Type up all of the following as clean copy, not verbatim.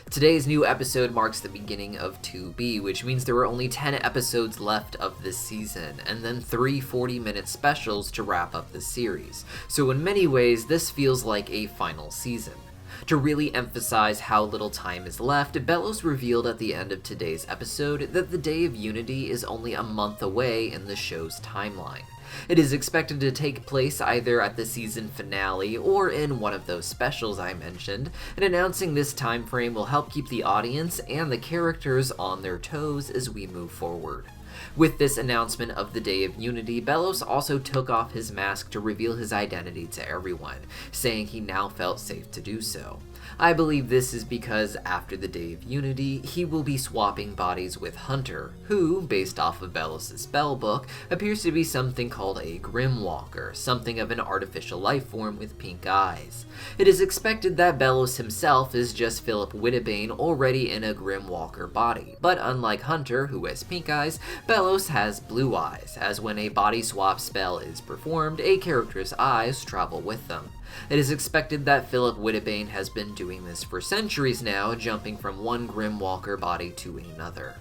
Today's new episode marks the beginning of 2B, which means there are only 10 episodes left of this season, and then 3 40-minute specials to wrap up the series. So in many ways, this feels like a final season. To really emphasize how little time is left, Belos revealed at the end of today's episode that the Day of Unity is only a month away in the show's timeline. It is expected to take place either at the season finale or in one of those specials I mentioned, and announcing this time frame will help keep the audience and the characters on their toes as we move forward. With this announcement of the Day of Unity, Belos also took off his mask to reveal his identity to everyone, saying he now felt safe to do so. I believe this is because after the Day of Unity, he will be swapping bodies with Hunter, who, based off of Belos' spell book, appears to be something called a Grimwalker, something of an artificial life form with pink eyes. It is expected that Belos himself is just Philip Whittabane already in a Grimwalker body, but unlike Hunter, who has pink eyes, Belos has blue eyes, as when a body swap spell is performed, a character's eyes travel with them. It is expected that Philip Whittabane has been doing this for centuries now, jumping from one Grimwalker body to another.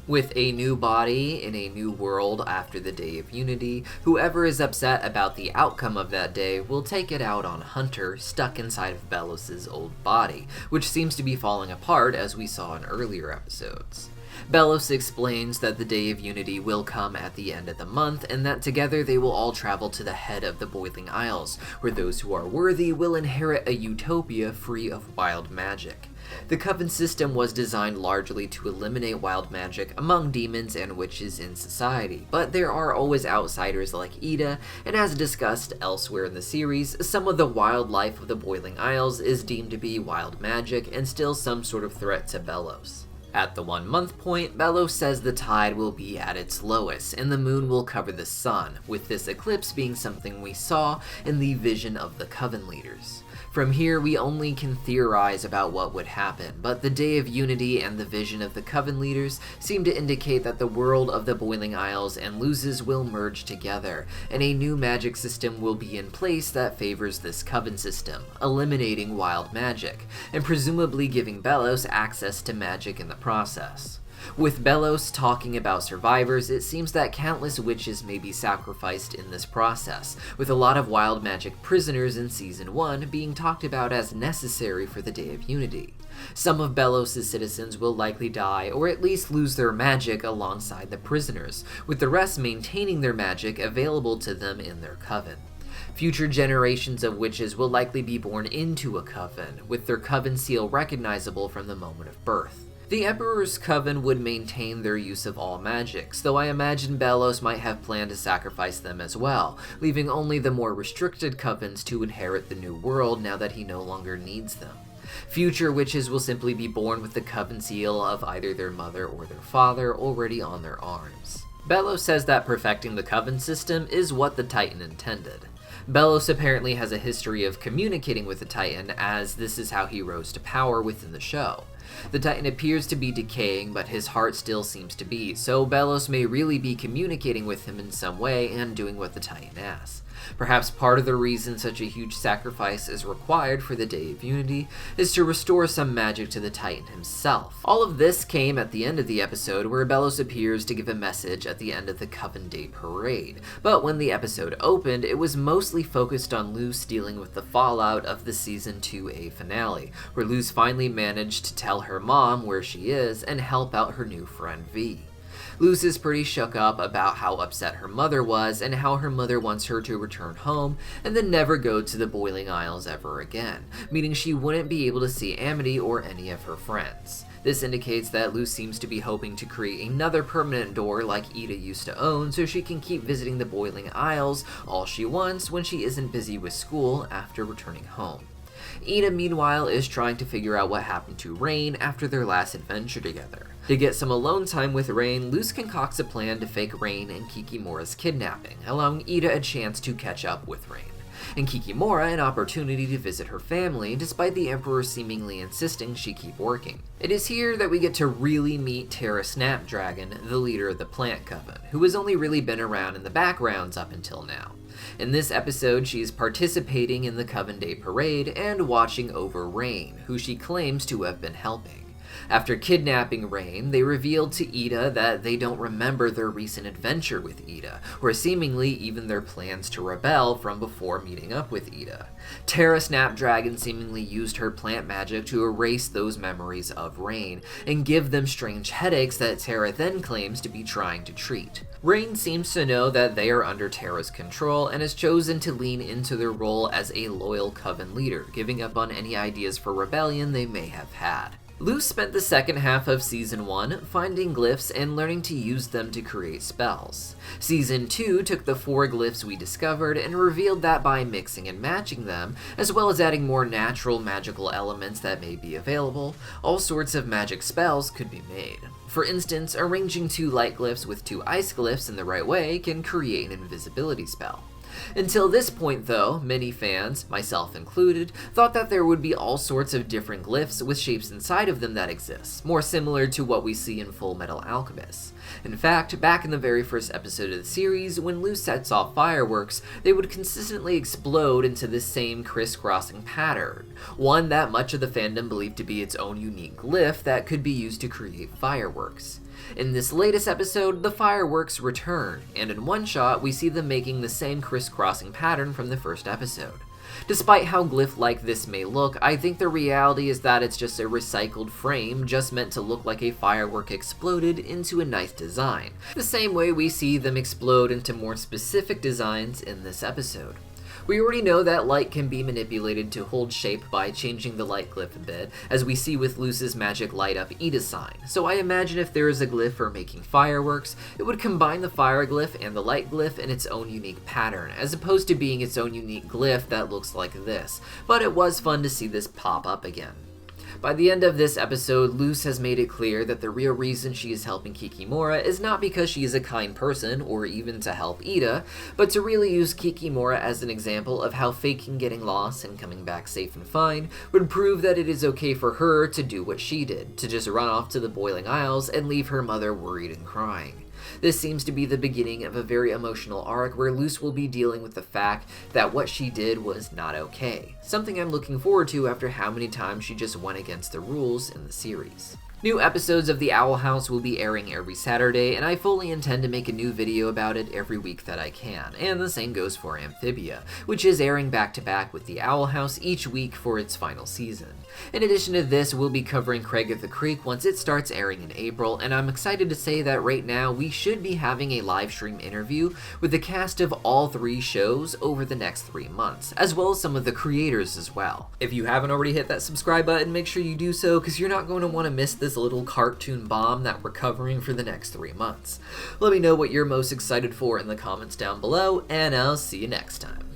With a new body in a new world after the Day of Unity, whoever is upset about the outcome of that day will take it out on Hunter, stuck inside of Belos' old body, which seems to be falling apart as we saw in earlier episodes. Belos explains that the Day of Unity will come at the end of the month, and that together they will all travel to the head of the Boiling Isles, where those who are worthy will inherit a utopia free of wild magic. The Coven system was designed largely to eliminate wild magic among demons and witches in society, but there are always outsiders like Eda, and as discussed elsewhere in the series, some of the wildlife of the Boiling Isles is deemed to be wild magic and still some sort of threat to Belos. At the 1 month point, Belos says the tide will be at its lowest and the moon will cover the sun, with this eclipse being something we saw in the vision of the Coven leaders. From here, we only can theorize about what would happen, but the Day of Unity and the vision of the Coven leaders seem to indicate that the world of the Boiling Isles and Luz's will merge together, and a new magic system will be in place that favors this Coven system, eliminating wild magic, and presumably giving Belos access to magic in the process. With Belos talking about survivors, it seems that countless witches may be sacrificed in this process, with a lot of wild magic prisoners in Season 1 being talked about as necessary for the Day of Unity. Some of Belos' citizens will likely die, or at least lose their magic alongside the prisoners, with the rest maintaining their magic available to them in their coven. Future generations of witches will likely be born into a coven, with their coven seal recognizable from the moment of birth. The Emperor's Coven would maintain their use of all magics, though I imagine Belos might have planned to sacrifice them as well, leaving only the more restricted covens to inherit the new world now that he no longer needs them. Future witches will simply be born with the Coven seal of either their mother or their father already on their arms. Belos says that perfecting the Coven system is what the Titan intended. Belos apparently has a history of communicating with the Titan, as this is how he rose to power within the show. The Titan appears to be decaying, but his heart still seems to be, so Belos may really be communicating with him in some way and doing what the Titan asks. Perhaps part of the reason such a huge sacrifice is required for the Day of Unity is to restore some magic to the Titan himself. All of this came at the end of the episode, where Belos appears to give a message at the end of the Coven Day Parade, but when the episode opened, it was mostly focused on Luz dealing with the fallout of the Season 2A finale, where Luz finally managed to tell her mom where she is and help out her new friend V. Luz is pretty shook up about how upset her mother was and how her mother wants her to return home and then never go to the Boiling Isles ever again, meaning she wouldn't be able to see Amity or any of her friends. This indicates that Luz seems to be hoping to create another permanent door like Eda used to own so she can keep visiting the Boiling Isles all she wants when she isn't busy with school after returning home. Eda, meanwhile, is trying to figure out what happened to Raine after their last adventure together. To get some alone time with Raine, Luz concocts a plan to fake Raine and Kikimura's kidnapping, allowing Eda a chance to catch up with Raine, and Kikimura an opportunity to visit her family, despite the Emperor seemingly insisting she keep working. It is here that we get to really meet Terra Snapdragon, the leader of the Plant Coven, who has only really been around in the backgrounds up until now. In this episode, she is participating in the Coven Day Parade and watching over Raine, who she claims to have been helping. After kidnapping Raine, they revealed to Eda that they don't remember their recent adventure with Eda, or seemingly even their plans to rebel from before meeting up with Eda. Terra Snapdragon seemingly used her plant magic to erase those memories of Raine, and give them strange headaches that Terra then claims to be trying to treat. Raine seems to know that they are under Terra's control, and has chosen to lean into their role as a loyal Coven leader, giving up on any ideas for rebellion they may have had. Luz spent the second half of Season 1 finding glyphs and learning to use them to create spells. Season 2 took the 4 glyphs we discovered and revealed that by mixing and matching them, as well as adding more natural magical elements that may be available, all sorts of magic spells could be made. For instance, arranging 2 light glyphs with 2 ice glyphs in the right way can create an invisibility spell. Until this point though, many fans, myself included, thought that there would be all sorts of different glyphs with shapes inside of them that exist, more similar to what we see in Full Metal Alchemist. In fact, back in the very first episode of the series, when Luz sets off fireworks, they would consistently explode into this same crisscrossing pattern, one that much of the fandom believed to be its own unique glyph that could be used to create fireworks. In this latest episode, the fireworks return, and in one shot we see them making the same crisscrossing pattern from the first episode. Despite how glyph-like this may look, I think the reality is that it's just a recycled frame just meant to look like a firework exploded into a nice design, the same way we see them explode into more specific designs in this episode. We already know that light can be manipulated to hold shape by changing the light glyph a bit, as we see with Luz's magic light up Eda sign, so I imagine if there is a glyph for making fireworks, it would combine the fire glyph and the light glyph in its own unique pattern, as opposed to being its own unique glyph that looks like this, but it was fun to see this pop up again. By the end of this episode, Luz has made it clear that the real reason she is helping Kikimora is not because she is a kind person, or even to help Eda, but to really use Kikimora as an example of how faking getting lost and coming back safe and fine would prove that it is okay for her to do what she did, to just run off to the Boiling Isles and leave her mother worried and crying. This seems to be the beginning of a very emotional arc where Luz will be dealing with the fact that what she did was not okay, something I'm looking forward to after how many times she just went against the rules in the series. New episodes of The Owl House will be airing every Saturday, and I fully intend to make a new video about it every week that I can, and the same goes for Amphibia, which is airing back to back with The Owl House each week for its final season. In addition to this, we'll be covering Craig of the Creek once it starts airing in April, and I'm excited to say that right now we should be having a live stream interview with the cast of all 3 shows over the next 3 months, as well as some of the creators as well. If you haven't already hit that subscribe button, make sure you do so, because you're not going to want to miss this little cartoon bomb that we're covering for the next 3 months. Let me know what you're most excited for in the comments down below, and I'll see you next time.